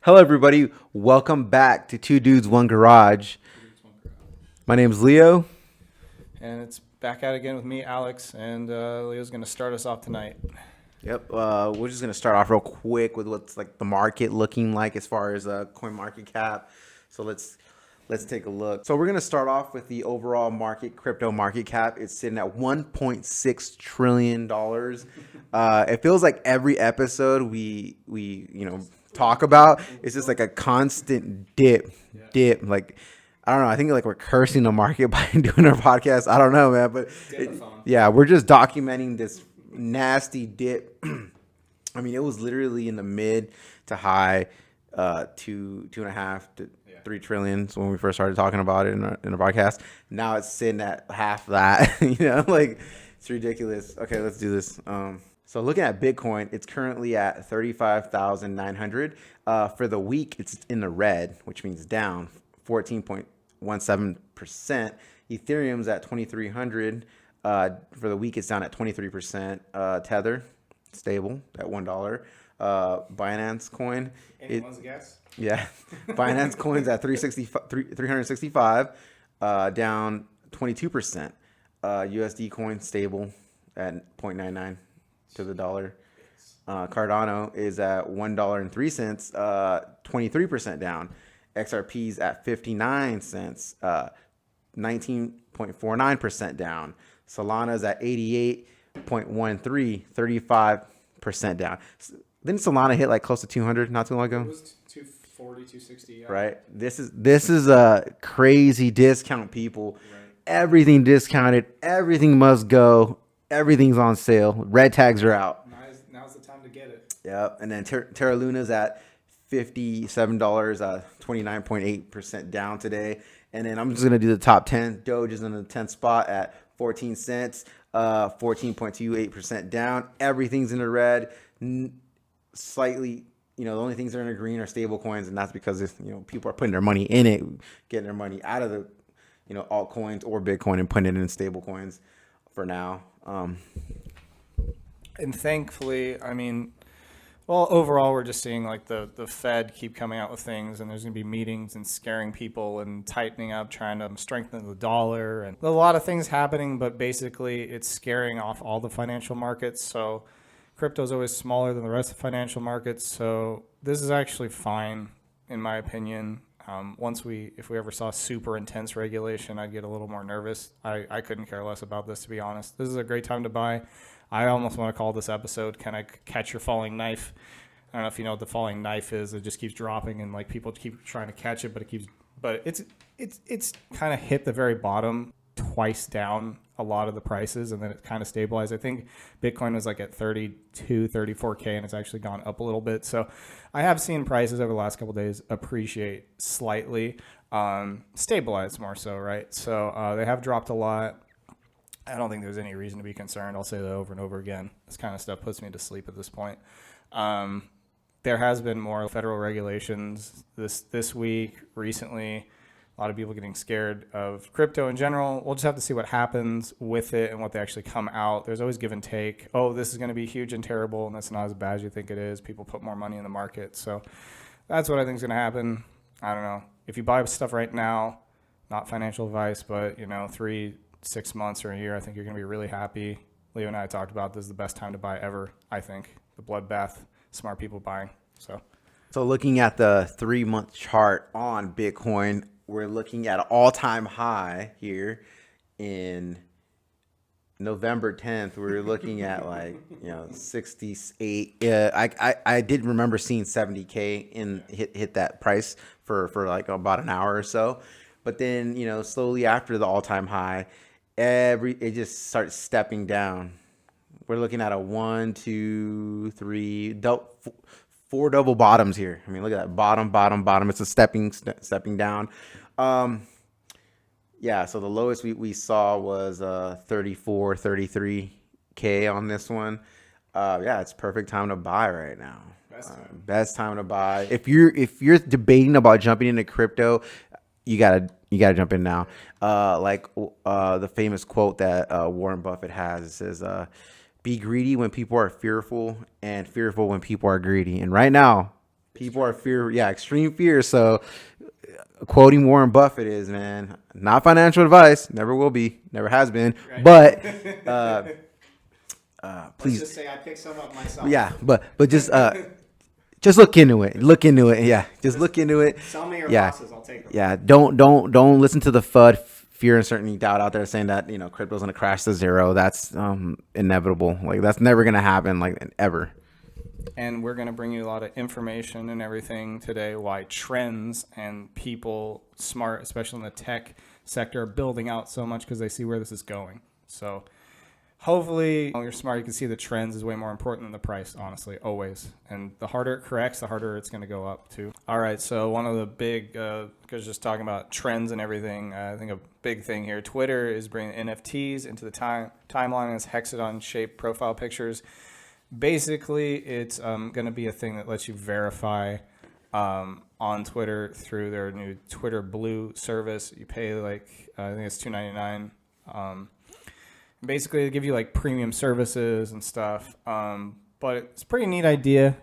Hello, everybody. Welcome back to Two Dudes, One Garage. My name's Leo. And it's back out again with me, Alex, and Leo's going to start us off tonight. Yep. We're just gonna start off real quick with what's like the market looking like as far as coin market cap. So let's take a look. So we're gonna start off with the overall market, crypto market cap. It's sitting at $1.6 trillion. It feels like every episode we talk about it's just like a constant dip. Like I don't know. I think like we're cursing the market by doing our podcast. I don't know, man. But we're just documenting this nasty dip. I mean, it was literally in the mid to high, 2.5 to 3 trillion when we first started talking about it in the podcast. Now it's sitting at half that. Like it's ridiculous. Okay, let's do this. So looking at Bitcoin, it's currently at 35,900. For the week, it's in the red, which means down 14.17%. Ethereum's at 2,300. For the week, it's down at 23%. Tether, stable at $1. Binance coin. Anyone's guess? Yeah. Binance coin's at 365, down 22%. USD coin stable at 0.99 to the dollar. Cardano is at $1.03, 23% down. XRP's at 59 cents, 19.49% down. Solana's at 88.13, 35% down. Didn't Solana hit like close to 200 not too long ago? It was 240, 260. Yeah. Right. This is a crazy discount, people. Right. Everything discounted. Everything must go. Everything's on sale. Red tags are out. Now's the time to get it. Yep. And then Terra Luna's at $57, 29.8% down today. And then I'm just going to do the top 10. Doge is in the 10th spot at 14 cents, 14.28% down. Everything's in the red. Slightly, the only things that are in the green are stable coins, and that's because people are putting their money in it, getting their money out of the altcoins or Bitcoin and putting it in stable coins for now. And thankfully, overall, we're just seeing like the Fed keep coming out with things, and there's going to be meetings and scaring people and tightening up, trying to strengthen the dollar, and a lot of things happening. But basically, it's scaring off all the financial markets. So crypto is always smaller than the rest of the financial markets. So this is actually fine, in my opinion. If we ever saw super intense regulation, I'd get a little more nervous. I couldn't care less about this, to be honest. This is a great time to buy. I almost want to call this episode, "Can I Catch Your Falling Knife?" I don't know if you know what the falling knife is. It just keeps dropping, and like people keep trying to catch it, but it's kind of hit the very bottom twice down a lot of the prices, and then it kind of stabilized. I think Bitcoin was like at 32, 34K, and it's actually gone up a little bit. So I have seen prices over the last couple of days appreciate slightly, stabilize more so, right? So they have dropped a lot. I don't think there's any reason to be concerned. I'll say that over and over again. This kind of stuff puts me to sleep at this point. There has been more federal regulations this week, recently. A lot of people getting scared of crypto in general. We'll just have to see what happens with it and what they actually come out. There's always give and take. Oh, this is going to be huge and terrible, and that's not as bad as you think it is. People put more money in the market. So that's what I think is going to happen. I don't know. If you buy stuff right now, not financial advice, but 3-6 months or a year, I think you're going to be really happy. Leo and I talked about this is the best time to buy ever, I think. The bloodbath, smart people buying. So looking at the 3-month chart on Bitcoin, we're looking at an all-time high here in November 10th. We're looking at 68. I did remember seeing 70K hit that price for like about an hour or so. But then, slowly after the all-time high, it just starts stepping down. We're looking at a 1, 2, 3, 4 double bottoms here. I mean, look at that bottom. It's a stepping down. So the lowest we saw was 34, 33K on this one. It's perfect time to buy right now. Best time to buy. If you're debating about jumping into crypto, you gotta jump in now. The famous quote that Warren Buffett has, it says, "Be greedy when people are fearful, and fearful when people are greedy." And right now, People are extreme fear. So quoting Warren Buffett is, man, not financial advice, never will be, never has been, Right. but Let's please, just say I picked some up myself. yeah, but just look into it. Look into it. Yeah, just look into it. Sell me your Yeah. losses, I'll take them. Yeah, don't listen to the FUD, fear, uncertainty, doubt out there saying that crypto's gonna crash to zero. That's inevitable. Like that's never gonna happen. Like ever. And we're going to bring you a lot of information and everything today, why trends and people smart, especially in the tech sector, are building out so much because they see where this is going. So hopefully you're smart. You can see the trends is way more important than the price, honestly, always. And the harder it corrects, the harder it's going to go up too. All right, so one of the big, because just talking about trends and everything, I think a big thing here, Twitter is bringing NFTs into the timeline as hexagon-shaped profile pictures. Basically, it's going to be a thing that lets you verify on Twitter through their new Twitter Blue service. You pay I think it's $2.99. Basically, they give you like premium services and stuff. But it's a pretty neat idea,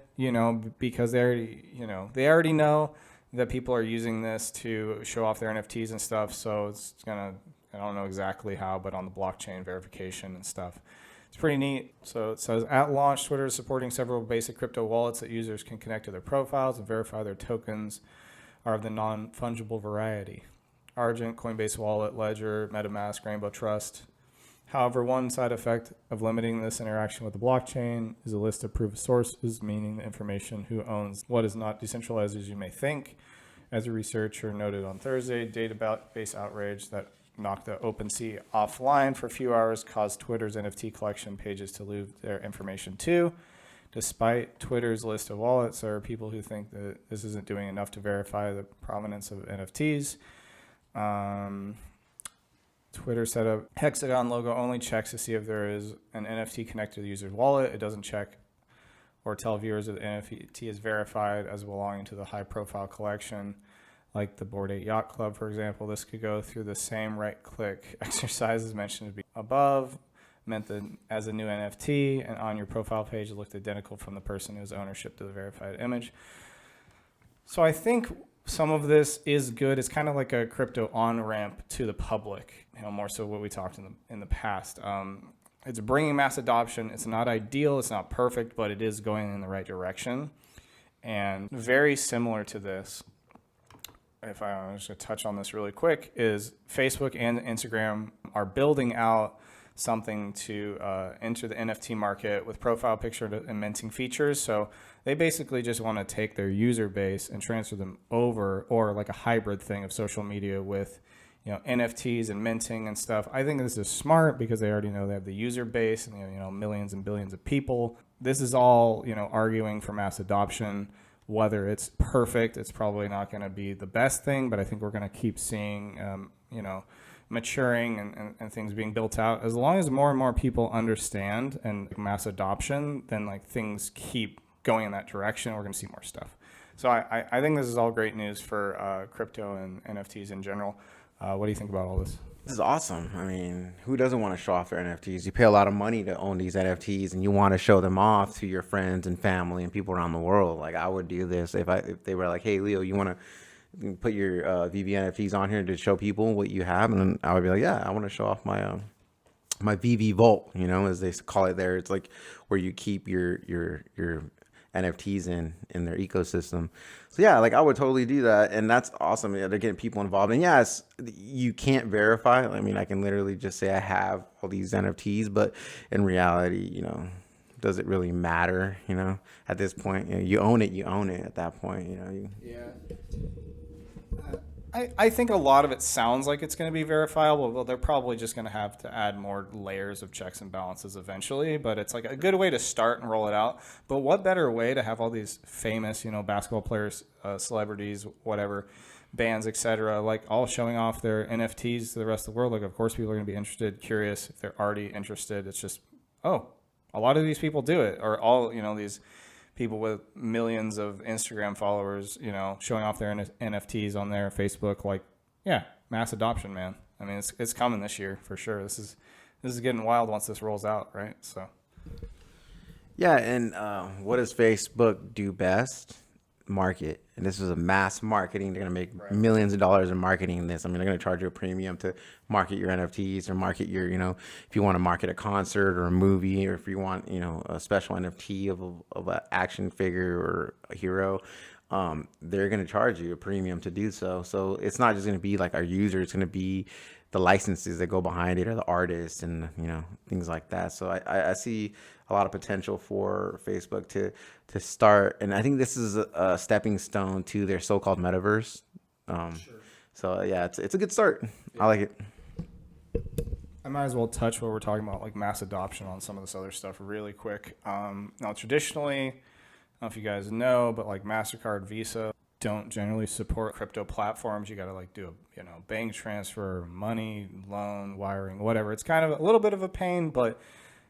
because they already know that people are using this to show off their NFTs and stuff. So it's I don't know exactly how, but on the blockchain verification and stuff. It's pretty neat. So it says, at launch, Twitter is supporting several basic crypto wallets that users can connect to their profiles and verify their tokens are of the non-fungible variety. Argent, Coinbase Wallet, Ledger, MetaMask, Rainbow Trust. However, one side effect of limiting this interaction with the blockchain is a list of proof of sources, meaning the information who owns what is not decentralized as you may think. As a researcher noted on Thursday, database outrage that knocked the OpenSea offline for a few hours caused Twitter's NFT collection pages to lose their information too. Despite Twitter's list of wallets, there are people who think that this isn't doing enough to verify the provenance of NFTs. Twitter set up hexagon logo only checks to see if there is an NFT connected to the user's wallet. It doesn't check or tell viewers that the NFT is verified as belonging to the high profile collection. Like the Bored Ape Yacht Club, for example, this could go through the same right-click exercises mentioned above, meant that as a new NFT, and on your profile page, it looked identical from the person who has ownership to the verified image. So I think some of this is good. It's kind of like a crypto on-ramp to the public, more so what we talked in the past. It's bringing mass adoption. It's not ideal. It's not perfect, but it is going in the right direction. And very similar to this, if I'm just going to touch on this really quick, is Facebook and Instagram are building out something to enter the NFT market with profile picture and minting features. So they basically just want to take their user base and transfer them over, or like a hybrid thing of social media with NFTs and minting and stuff. I think this is smart because they already know they have the user base and millions and billions of people. This is all arguing for mass adoption. Whether it's perfect, it's probably not going to be the best thing, but I think we're going to keep seeing, maturing and things being built out. As long as more and more people understand and mass adoption, then things keep going in that direction. We're going to see more stuff. So I think this is all great news for crypto and NFTs in general. What do you think about all this? This is awesome. I mean, who doesn't want to show off their NFTs? You pay a lot of money to own these NFTs, and you want to show them off to your friends and family and people around the world. Like I would do this if they were like, "Hey, Leo, you want to put your VV NFTs on here to show people what you have?" And then I would be like, "Yeah, I want to show off my my VV vault," as they call it there. It's like where you keep your NFTs in their ecosystem. So yeah, I would totally do that, and that's awesome. Yeah, they're getting people involved, and yes, you can't verify. I mean, I can literally just say I have all these NFTs, but in reality, does it really matter? At this point, you own it. You own it at that point. Yeah. I think a lot of it sounds like it's going to be verifiable, but they're probably just going to have to add more layers of checks and balances eventually. But it's like a good way to start and roll it out. But what better way to have all these famous, basketball players, celebrities, whatever, bands, etc., all showing off their NFTs to the rest of the world? Of course, people are going to be interested, curious. If they're already interested, it's just, a lot of these people do it, or all, these people with millions of Instagram followers, showing off their NFTs on their Facebook. Mass adoption, man. I mean, it's coming this year for sure. This is getting wild once this rolls out, right? So, yeah. And what does Facebook do best? market, and this is a mass marketing. They're gonna make millions of dollars in marketing this. I mean, they're gonna charge you a premium to market your NFTs or market your, if you want to market a concert or a movie, or if you want, a special NFT of an action figure or a hero. They're gonna charge you a premium to do so. So it's not just gonna be like our user; it's gonna be the licenses that go behind it, or the artists, and things like that. So I see a lot of potential for Facebook to start, and I think this is a stepping stone to their so-called metaverse. So yeah, it's a good start. I like it. I might as well touch what we're talking about, like mass adoption on some of this other stuff really quick. Now, traditionally, I don't know if you guys know, but like Mastercard, Visa don't generally support crypto platforms. You got to like do a bank transfer, money, loan, wiring, whatever. It's kind of a little bit of a pain, but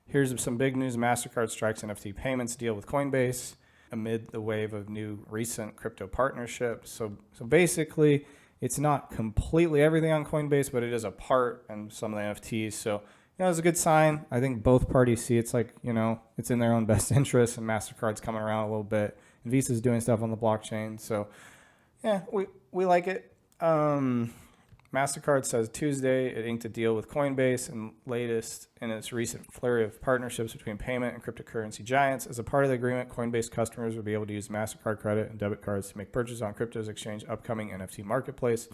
here's some big news. Mastercard strikes NFT payments deal with Coinbase amid the wave of new recent crypto partnerships. So basically, it's not completely everything on Coinbase, but it is a part and some of the NFTs. So, it's a good sign. I think both parties see it's like, it's in their own best interest, and Mastercard's coming around a little bit. And Visa's doing stuff on the blockchain. So, yeah, we like it. Mastercard says Tuesday it inked a deal with Coinbase, and latest in its recent flurry of partnerships between payment and cryptocurrency giants. As a part of the agreement, Coinbase customers will be able to use Mastercard credit and debit cards to make purchases on crypto's exchange upcoming NFT marketplace.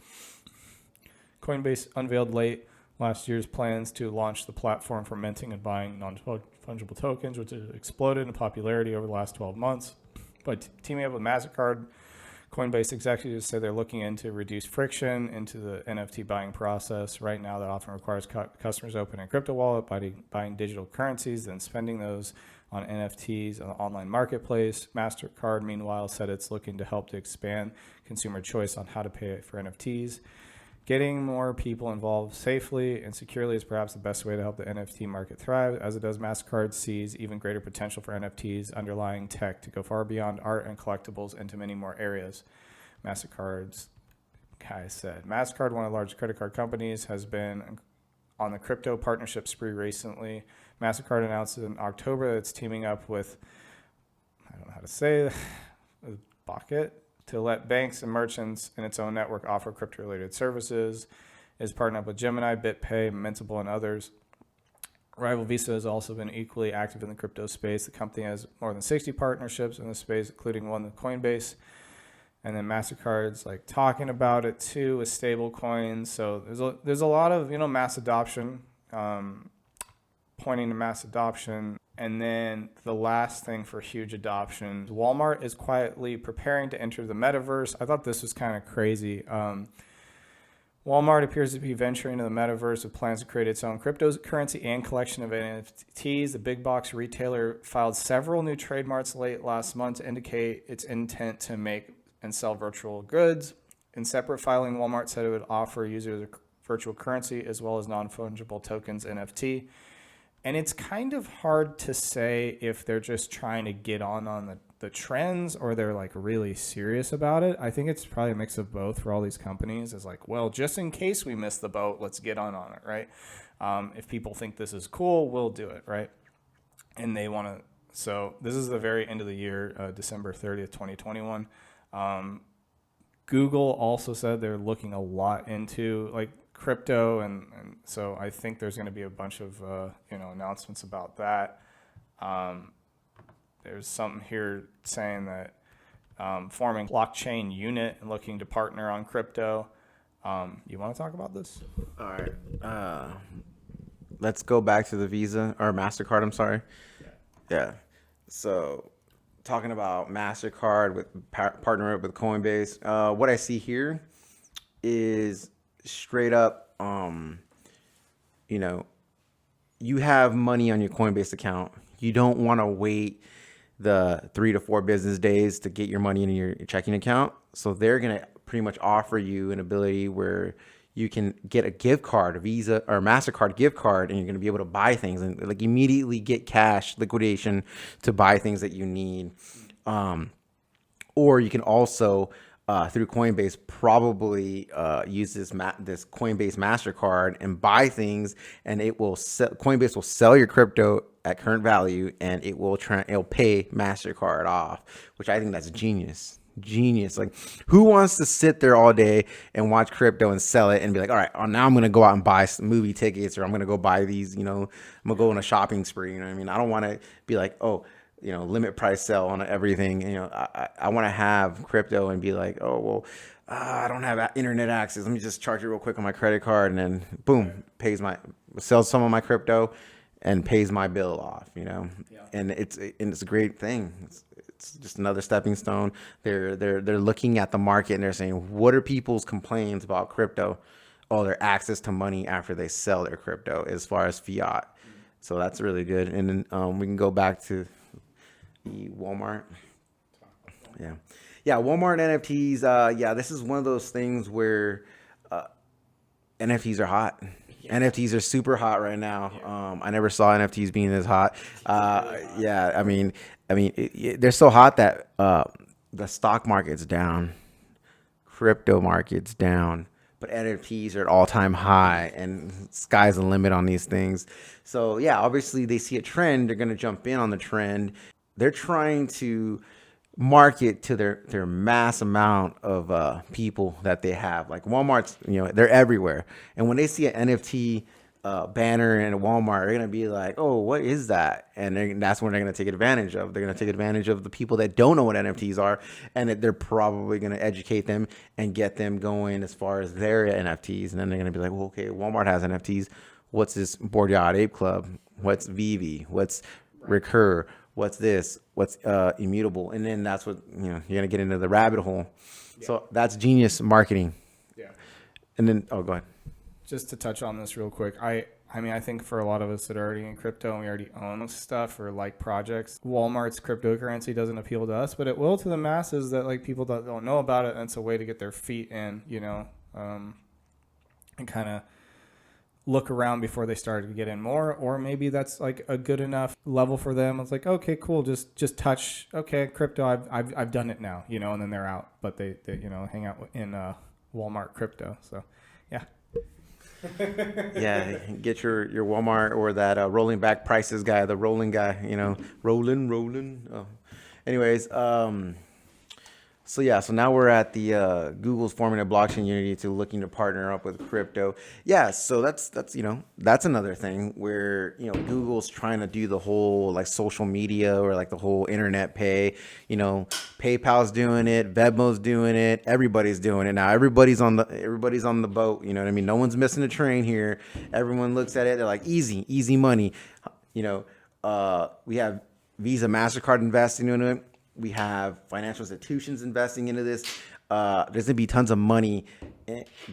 Coinbase unveiled late last year's plans to launch the platform for minting and buying non-fungible tokens, which has exploded in popularity over the last 12 months. But teaming up with Mastercard, Coinbase executives say they're looking into reduce friction into the NFT buying process. Right now, that often requires customers open a crypto wallet, buying digital currencies, then spending those on NFTs on the online marketplace. Mastercard, meanwhile, said it's looking to help to expand consumer choice on how to pay for NFTs. Getting more people involved safely and securely is perhaps the best way to help the NFT market thrive. As it does, Mastercard sees even greater potential for NFTs underlying tech to go far beyond art and collectibles into many more areas. Mastercard's guy said. Mastercard, one of the largest credit card companies, has been on the crypto partnership spree recently. Mastercard announced in October that it's teaming up with, I don't know how to say, Bucket, to let banks and merchants in its own network offer crypto-related services. It's partnered up with Gemini, BitPay, Mintable, and others. Rival Visa has also been equally active in the crypto space. The company has more than 60 partnerships in the space, including one with Coinbase. And then Mastercard's like talking about it too with stable coins. So there's a lot of mass adoption, pointing to mass adoption. And then the last thing for huge adoption, Walmart is quietly preparing to enter the metaverse. I thought this was kind of crazy. Walmart appears to be venturing into the metaverse with plans to create its own cryptocurrency and collection of NFTs. The big box retailer filed several new trademarks late last month to indicate its intent to make and sell virtual goods. In separate filing, Walmart said it would offer users a virtual currency as well as non-fungible tokens, NFT. And it's kind of hard to say if they're just trying to get on the trends or they're like really serious about it. I think it's probably a mix of both for all these companies. It's like, well, just in case we miss the boat, let's get on it, right? If people think this is cool, we'll do it, right? And they want to. So this is the very end of the year, December 30th, 2021. Google also said they're looking a lot into like crypto, and so I think there's going to be a bunch of announcements about that. There's something here saying that forming blockchain unit and looking to partner on crypto. You want to talk about this? All right. Let's go back to the Visa or Mastercard. I'm sorry. Yeah. So talking about Mastercard with partnering up with Coinbase. What I see here is straight up, you have money on your Coinbase account. You don't want to wait the 3 to 4 business days to get your money into your checking account. So they're going to pretty much offer you an ability where you can get a gift card, a Visa or Mastercard gift card, and you're going to be able to buy things and like immediately get cash liquidation to buy things that you need. Or you can also through Coinbase probably use this Coinbase Mastercard and buy things, and Coinbase will sell your crypto at current value, and it'll pay Mastercard off, which I think that's genius. Genius. Like, who wants to sit there all day and watch crypto and sell it and be like, all right, now I'm gonna go out and buy some movie tickets, or I'm gonna go buy these, I'm gonna go on a shopping spree. You know what I mean? I don't want to be like, oh, limit price sell on everything. I want to have crypto and be like, oh, well, I don't have internet access. Let me just charge it real quick on my credit card, and then boom, sells some of my crypto and pays my bill off, and it's a great thing. It's just another stepping stone. They're looking at the market and they're saying, what are people's complaints about crypto? Oh, their access to money after they sell their crypto as far as fiat. So that's really good. And then we can go back to the Walmart. Yeah, Walmart NFTs. This is one of those things where NFTs are hot. NFTs are super hot right now. I never saw NFTs being this hot. They're so hot that the stock market's down, crypto market's down, but NFTs are at all-time high, and sky's the limit on these things. So yeah, obviously they see a trend, they're going to jump in on the trend. They're trying to market to their mass amount of people that they have. Like Walmart's, they're everywhere, and when they see an NFT banner in a Walmart, they're gonna be like, oh, what is that? And that's when they're gonna take advantage of. They're gonna take advantage of the people that don't know what NFTs are, and they're probably gonna educate them and get them going as far as their NFTs. And then they're gonna be like, well, okay, Walmart has NFTs. What's this Bored Yacht Ape Club? What's Vivi? What's Recur? What's this? What's Immutable? And then that's what, you're gonna get into the rabbit hole. Yeah. So that's genius marketing. Yeah. And then, go ahead. Just to touch on this real quick, I think for a lot of us that are already in crypto and we already own stuff or like projects, Walmart's cryptocurrency doesn't appeal to us, but it will to the masses that like people that don't know about it. And it's a way to get their feet in, and kind of look around before they start to get in more. Or maybe that's like a good enough level for them. It's like, okay, cool, just touch. Okay, crypto, I've done it now, and then they're out, but they hang out in Walmart crypto. So yeah. Yeah, get your Walmart or that rolling back prices guy, the rolling guy, rolling. Oh. Anyways, so now we're at the Google's forming a blockchain unity to looking to partner up with crypto. Yeah, so that's another thing where Google's trying to do the whole like social media or like the whole internet pay. PayPal's doing it, Venmo's doing it, everybody's doing it now. Everybody's on the boat. You know what I mean? No one's missing a train here. Everyone looks at it, they're like easy money. We have Visa, Mastercard investing in it. We have financial institutions investing into this. There's going to be tons of money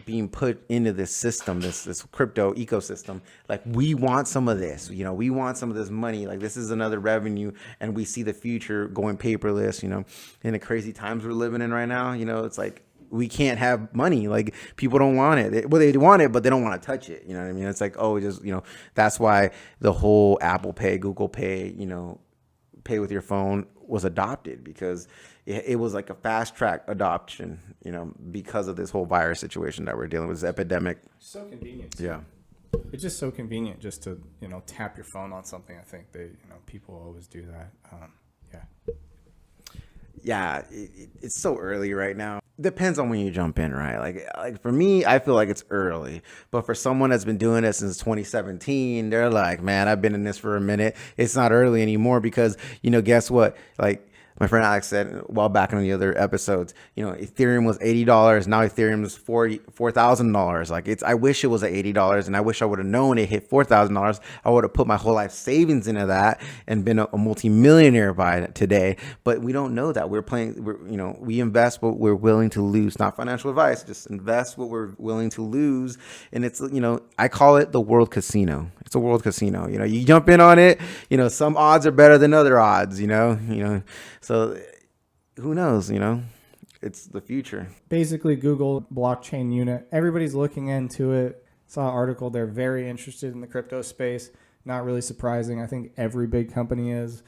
being put into this system, this crypto ecosystem. Like, we want some of this, we want some of this money. Like, this is another revenue, and we see the future going paperless, in the crazy times we're living in right now. It's like, we can't have money. Like, people don't want it. Well, they want it, but they don't want to touch it. You know what I mean? It's like, that's why the whole Apple Pay, Google Pay, pay with your phone was adopted, because it was like a fast track adoption, because of this whole virus situation that we're dealing with, this epidemic. So convenient. Yeah. It's just so convenient just to, tap your phone on something. I think people always do that. Yeah. It's so early right now. Depends on when you jump in, right? Like for me, I feel like it's early, but for someone that's been doing this since 2017, they're like, man, I've been in this for a minute. It's not early anymore, because, guess what? Like, my friend Alex said a while back in the other episodes, Ethereum was $80. Now Ethereum is $4,000. Like, I wish it was at $80, and I wish I would have known it hit $4,000. I would have put my whole life savings into that and been a multimillionaire by today. But we don't know that. We invest what we're willing to lose. Not financial advice. Just invest what we're willing to lose. And it's, I call it the world casino. It's a world casino. You jump in on it. Some odds are better than other odds. So who knows, it's the future. Basically, Google blockchain unit, everybody's looking into it. Saw an article. They're very interested in the crypto space. Not really surprising. I think every big company is.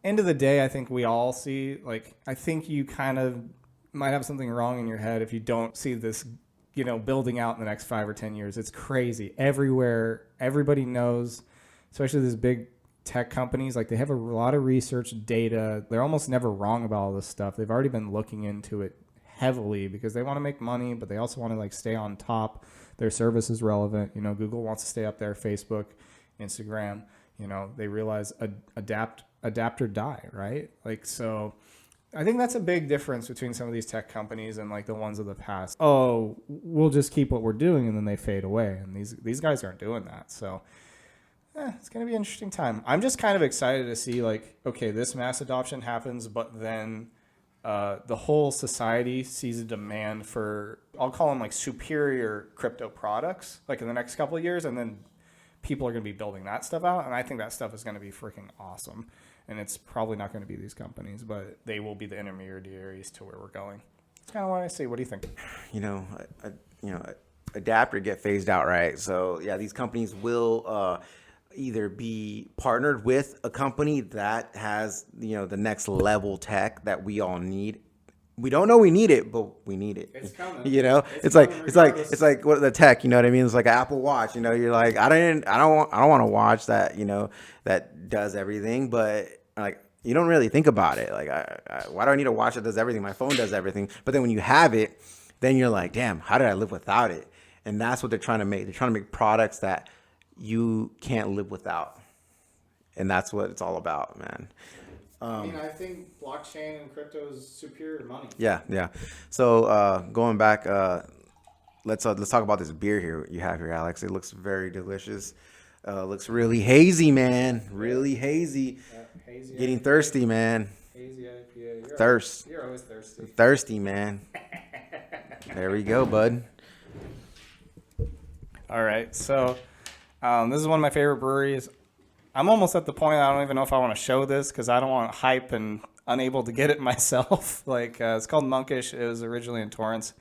End of the day, I think we all see, I think you kind of might have something wrong in your head if you don't see this, building out in the next 5 or 10 years. It's crazy. Everywhere, everybody knows, especially these big tech companies, like they have a lot of research data. They're almost never wrong about all this stuff. They've already been looking into it heavily because they want to make money, but they also want to like stay on top. Their service is relevant. Google wants to stay up there, Facebook, Instagram, they realize adapt or die, right? Like, so I think that's a big difference between some of these tech companies and like the ones of the past. Oh, we'll just keep what we're doing, and then they fade away. And these guys aren't doing that. So it's going to be an interesting time. I'm just kind of excited to see like, okay, this mass adoption happens, but then the whole society sees a demand for, I'll call them like superior crypto products, like in the next couple of years. And then people are going to be building that stuff out. And I think that stuff is going to be freaking awesome. And it's probably not going to be these companies, but they will be the intermediaries to where we're going. That's kind of what I see. What do you think? Adapt or get phased out, right? So yeah, these companies will either be partnered with a company that has the next level tech that we all need. We don't know we need it, but we need it. It's coming. It's like what the tech. You know what I mean? It's like an Apple Watch. You're like, I don't want to watch that. That does everything, but like you don't really think about it. Like, why do I need a watch that does everything? My phone does everything. But then when you have it, then you're like, damn, how did I live without it? And that's what they're trying to make. They're trying to make products that you can't live without, and that's what it's all about, man. I think blockchain and crypto is superior money. Yeah. So going back, let's talk about this beer here you have here, Alex. It looks very delicious. Looks really hazy, man. Really hazy. Hazy Getting IPA. thirsty, man. Hazy IPA. You're always thirsty. Thirsty, man. There we go, bud. All right. So this is one of my favorite breweries. I'm almost at the point I don't even know if I want to show this because I don't want hype and unable to get it myself. It's called Monkish. It was originally in Torrance.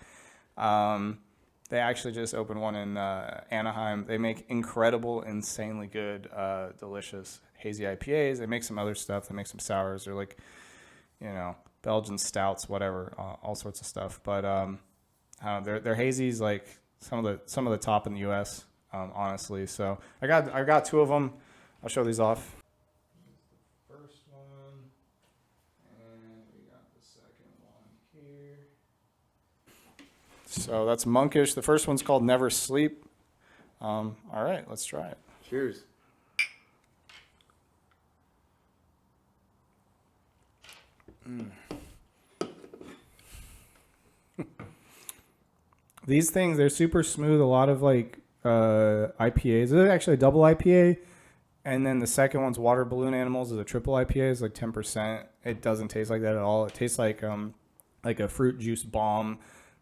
They actually just opened one in Anaheim. They make incredible, insanely good, delicious hazy IPAs. They make some other stuff. They make some sours. They're like, Belgian stouts, whatever, all sorts of stuff. But their hazy's like some of the top in the U.S. Honestly. So I got two of them. I'll show these off. First one, and we got the second one here. So that's Monkish. The first one's called Never Sleep. All right, let's try it. Cheers. These things, they're super smooth. A lot of like IPAs. This is actually a double IPA. And then the second one's Water Balloon Animals is a triple IPA. It's like 10%. It doesn't taste like that at all. It tastes like a fruit juice bomb.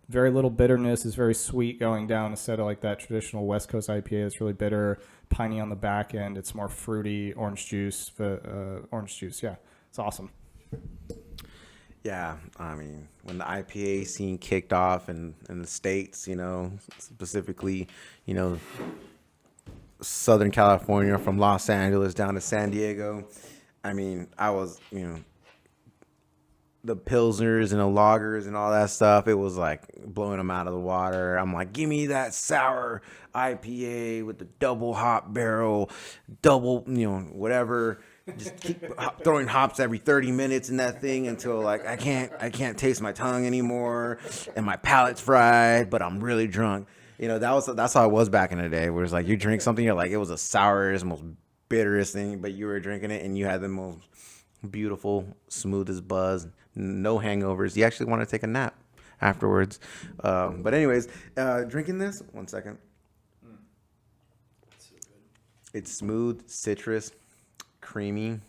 Very little bitterness. It's very sweet going down instead of like that traditional West Coast IPA. It's really bitter, piney on the back end. It's more fruity, orange juice. Yeah, it's awesome. Yeah, I mean, when the IPA scene kicked off in the States, specifically, Southern California, from Los Angeles down to San Diego. I mean, I was, the Pilsners and the lagers and all that stuff, it was like blowing them out of the water. I'm like, give me that sour IPA with the double hop barrel, whatever. Just keep throwing hops every 30 minutes in that thing until like I can't taste my tongue anymore and my palate's fried, but I'm really drunk. That's how I was back in the day, where it's like you drink something, you're like, it was the sourest, most bitterest thing, but you were drinking it and you had the most beautiful, smoothest buzz, no hangovers. You actually want to take a nap afterwards. But anyways, drinking this, 1 second. It's smooth, citrus, creamy.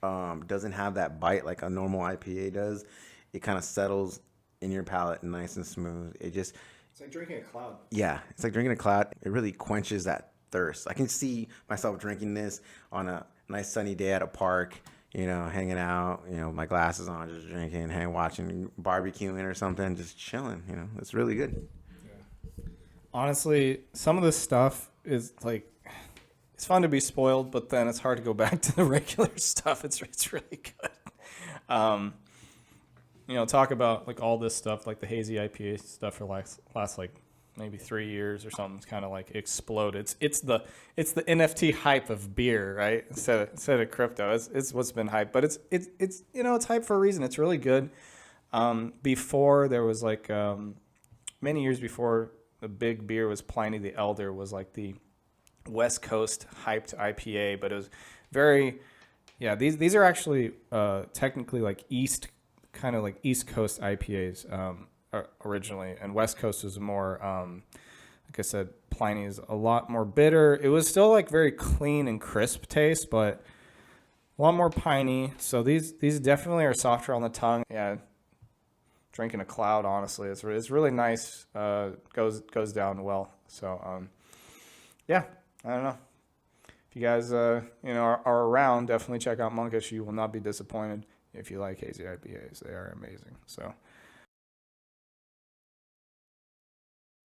Doesn't have that bite like a normal IPA does. It kind of settles in your palate, nice and smooth. It's like drinking a cloud. Yeah, it's like drinking a cloud. It really quenches that thirst. I can see myself drinking this on a nice sunny day at a park, hanging out, my glasses on, just drinking, watching, barbecuing or something, just chilling. It's really good. Yeah. Honestly, some of this stuff is like, it's fun to be spoiled, but then it's hard to go back to the regular stuff. It's really good. talk about like all this stuff, like the hazy IPA stuff for last like maybe 3 years or something. It's kind of like exploded. It's the NFT hype of beer, right? Instead of crypto, it's what's been hyped, but it's it's hyped for a reason. It's really good. Before there was like many years before, the big beer was Pliny the Elder, was like the West Coast hyped IPA, but it was very, yeah. These are actually technically like East Coast IPAs originally, and West Coast was more, like I said, Pliny is a lot more bitter. It was still like very clean and crisp taste, but a lot more piney. So these definitely are softer on the tongue. Yeah, drinking a cloud, honestly, it's really nice. Goes down well. So yeah, I don't know. If you guys are around, definitely check out Monkish. You will not be disappointed if you like hazy IPAs. They are amazing. So